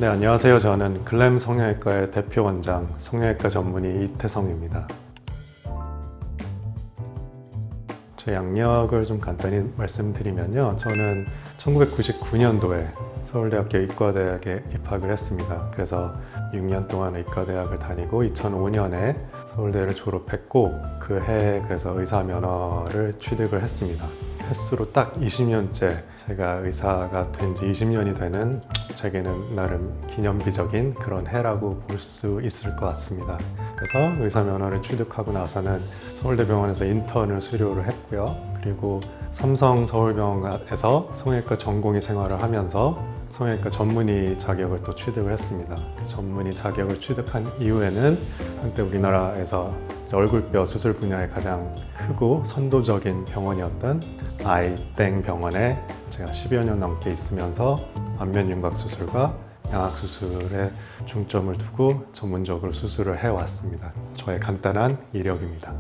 네, 안녕하세요. 저는 글램 성형외과의 대표 원장, 성형외과 전문의 이태성입니다. 제 양력을 좀 간단히 말씀드리면요. 저는 1999년도에 서울대학교 의과대학에 입학을 했습니다. 그래서 6년 동안 의과대학을 다니고 2005년에 서울대를 졸업했고 그 해에 그래서 의사 면허를 취득을 했습니다. 횟수로 딱 20년째 제가 의사가 된 지 20년이 되는 제게는 나름 기념비적인 그런 해라고 볼 수 있을 것 같습니다. 그래서 의사 면허를 취득하고 나서는 서울대병원에서 인턴을 수료를 했고요. 그리고 삼성 서울병원에서 성형외과 전공의 생활을 하면서 성형외과 전문의 자격을 또 취득을 했습니다. 그 전문의 자격을 취득한 이후에는 한때 우리나라에서 얼굴뼈 수술 분야에 가장 크고 선도적인 병원이었던 아이땡 병원에 제가 10여 년 넘게 있으면서 안면 윤곽 수술과 양악 수술에 중점을 두고 전문적으로 수술을 해왔습니다. 저의 간단한 이력입니다.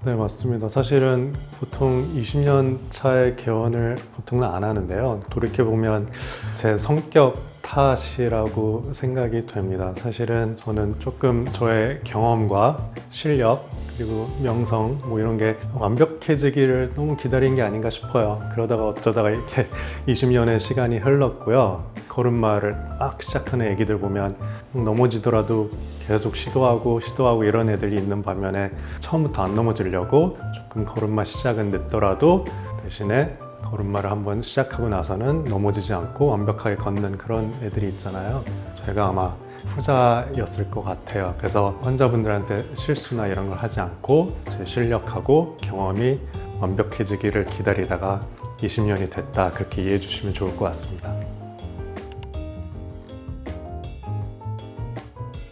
네, 맞습니다. 사실은 보통 20년 차의 개원을 보통은 안 하는데요. 돌이켜보면 제 성격 탓이라고 생각이 됩니다. 사실은 저는 조금 저의 경험과 실력 그리고 명성 뭐 이런 게 완벽해지기를 너무 기다린 게 아닌가 싶어요. 그러다가 어쩌다가 이렇게 20년의 시간이 흘렀고요. 걸음마를 막 시작하는 애기들 보면 넘어지더라도 계속 시도하고 이런 애들이 있는 반면에 처음부터 안 넘어지려고 조금 걸음마 시작은 늦더라도 대신에 걸음마를 한번 시작하고 나서는 넘어지지 않고 완벽하게 걷는 그런 애들이 있잖아요. 제가 아마 후자였을 것 같아요. 그래서 환자분들한테 실수나 이런 걸 하지 않고 제 실력하고 경험이 완벽해지기를 기다리다가 20년이 됐다 그렇게 이해해 주시면 좋을 것 같습니다.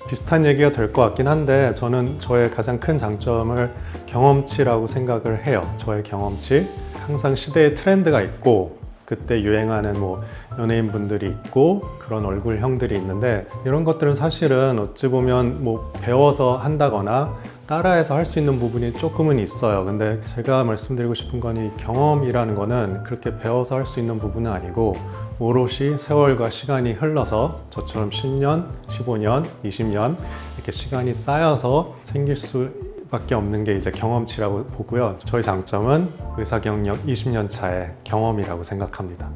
비슷한 얘기가 될 것 같긴 한데 저는 저의 가장 큰 장점을 경험치라고 생각을 해요. 저의 경험치, 항상 시대의 트렌드가 있고 그때 유행하는 뭐 연예인분들이 있고 그런 얼굴형들이 있는데 이런 것들은 사실은 어찌 보면 뭐 배워서 한다거나 따라해서 할 수 있는 부분이 조금은 있어요. 근데 제가 말씀드리고 싶은 건 이 경험이라는 거는 그렇게 배워서 할 수 있는 부분은 아니고 오롯이 세월과 시간이 흘러서 저처럼 10년, 15년, 20년 이렇게 시간이 쌓여서 생길 수밖에 없는 게 이제 경험치라고 보고요. 저희 장점은 의사 경력 20년 차의 경험이라고 생각합니다.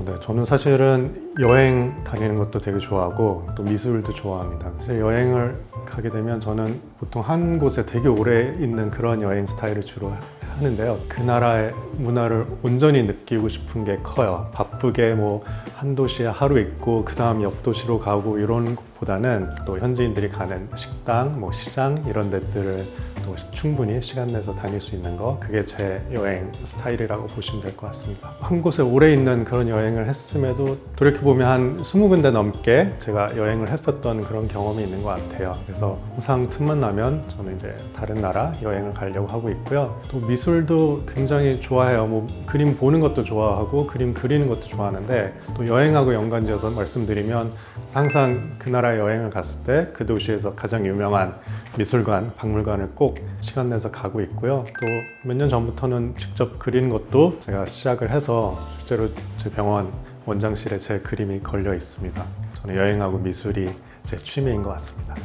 네, 저는 사실은 여행 다니는 것도 되게 좋아하고 또 미술도 좋아합니다. 사실 여행을 가게 되면 저는 보통 한 곳에 되게 오래 있는 그런 여행 스타일을 주로 하는데요. 그 나라의 문화를 온전히 느끼고 싶은 게 커요. 바쁘게 뭐 한 도시에 하루 있고 그 다음 옆 도시로 가고 이런 것보다는 또 현지인들이 가는 식당, 뭐 시장 이런 데들을 또 충분히 시간 내서 다닐 수 있는 거 그게 제 여행 스타일이라고 보시면 될 것 같습니다. 한 곳에 오래 있는 그런 여행을 했음에도 돌이켜보면 한 20군데 넘게 제가 여행을 했었던 그런 경험이 있는 것 같아요. 그래서 항상 틈만 나면 저는 이제 다른 나라 여행을 가려고 하고 있고요. 또 미술도 굉장히 좋아해요. 뭐 그림 보는 것도 좋아하고 그림 그리는 것도 좋아하는데 또 여행하고 연관지어서 말씀드리면 항상 그 나라에 여행을 갔을 때 그 도시에서 가장 유명한 미술관, 박물관을 꼭 시간 내서 가고 있고요. 또 몇 년 전부터는 직접 그리는 것도 제가 시작을 해서 실제로 제 병원 원장실에 제 그림이 걸려 있습니다. 저는 여행하고 미술이 제 취미인 것 같습니다.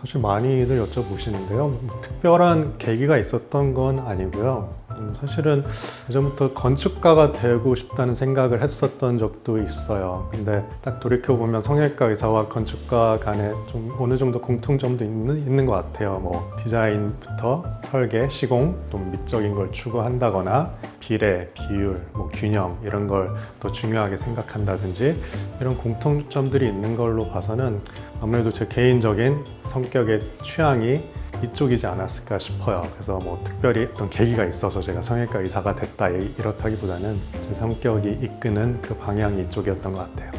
사실 많이들 여쭤보시는데요. 특별한 계기가 있었던 건 아니고요. 사실은 예전부터 건축가가 되고 싶다는 생각을 했었던 적도 있어요. 근데 딱 돌이켜보면 성형외과 의사와 건축가 간에 좀 어느 정도 공통점도 있는 것 같아요. 뭐 디자인부터 설계, 시공, 또 미적인 걸 추구한다거나 비례, 비율, 뭐 균형 이런 걸 더 중요하게 생각한다든지 이런 공통점들이 있는 걸로 봐서는 아무래도 제 개인적인 성격의 취향이 이쪽이지 않았을까 싶어요. 그래서 뭐 특별히 어떤 계기가 있어서 제가 성형외과 의사가 됐다 이렇다기보다는 제 성격이 이끄는 그 방향이 이쪽이었던 것 같아요.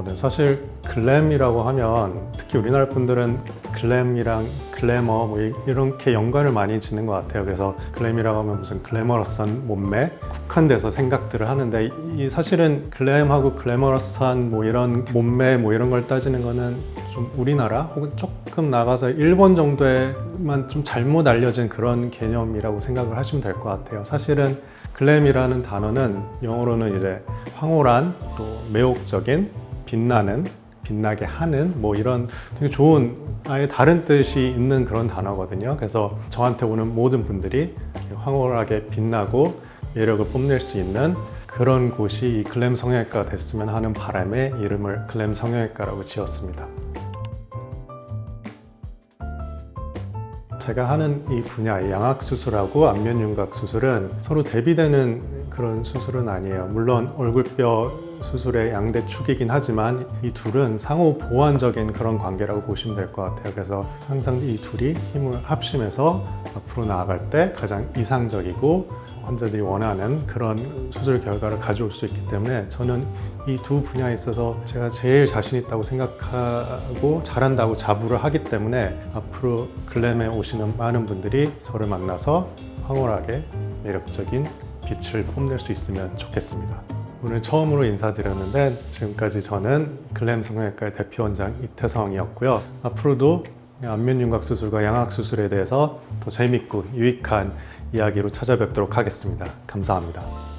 네, 사실 글램이라고 하면 특히 우리나라 분들은 글램이랑 글래머 뭐 이렇게 연관을 많이 짓는 것 같아요. 그래서 글램이라고 하면 무슨 글래머러스한 몸매, 국한돼서 생각들을 하는데 이 사실은 글램하고 글래머러스한 뭐 이런 몸매 뭐 이런 걸 따지는 거는 좀 우리나라 혹은 조금 나가서 일본 정도에만 좀 잘못 알려진 그런 개념이라고 생각을 하시면 될 것 같아요. 사실은 글램이라는 단어는 영어로는 이제 황홀한, 또 매혹적인, 빛나는, 빛나게 하는 뭐 이런 되게 좋은 아예 다른 뜻이 있는 그런 단어거든요. 그래서 저한테 오는 모든 분들이 황홀하게 빛나고 매력을 뽐낼 수 있는 그런 곳이 이 글램 성형외과가 됐으면 하는 바람에 이름을 글램 성형외과라고 지었습니다. 제가 하는 이 분야, 양악수술하고 안면윤곽 수술은 서로 대비되는 그런 수술은 아니에요. 물론 얼굴뼈 수술의 양대 축이긴 하지만 이 둘은 상호 보완적인 그런 관계라고 보시면 될 것 같아요. 그래서 항상 이 둘이 힘을 합심해서 앞으로 나아갈 때 가장 이상적이고 환자들이 원하는 그런 수술 결과를 가져올 수 있기 때문에 저는 이 두 분야에 있어서 제가 제일 자신 있다고 생각하고 잘한다고 자부를 하기 때문에 앞으로 글램에 오시는 많은 분들이 저를 만나서 황홀하게 매력적인 빛을 뽐낼 수 있으면 좋겠습니다. 오늘 처음으로 인사드렸는데 지금까지 저는 글램 성형외과의 대표원장 이태성이었고요. 앞으로도 안면윤곽 수술과 양악 수술에 대해서 더 재밌고 유익한 이야기로 찾아뵙도록 하겠습니다. 감사합니다.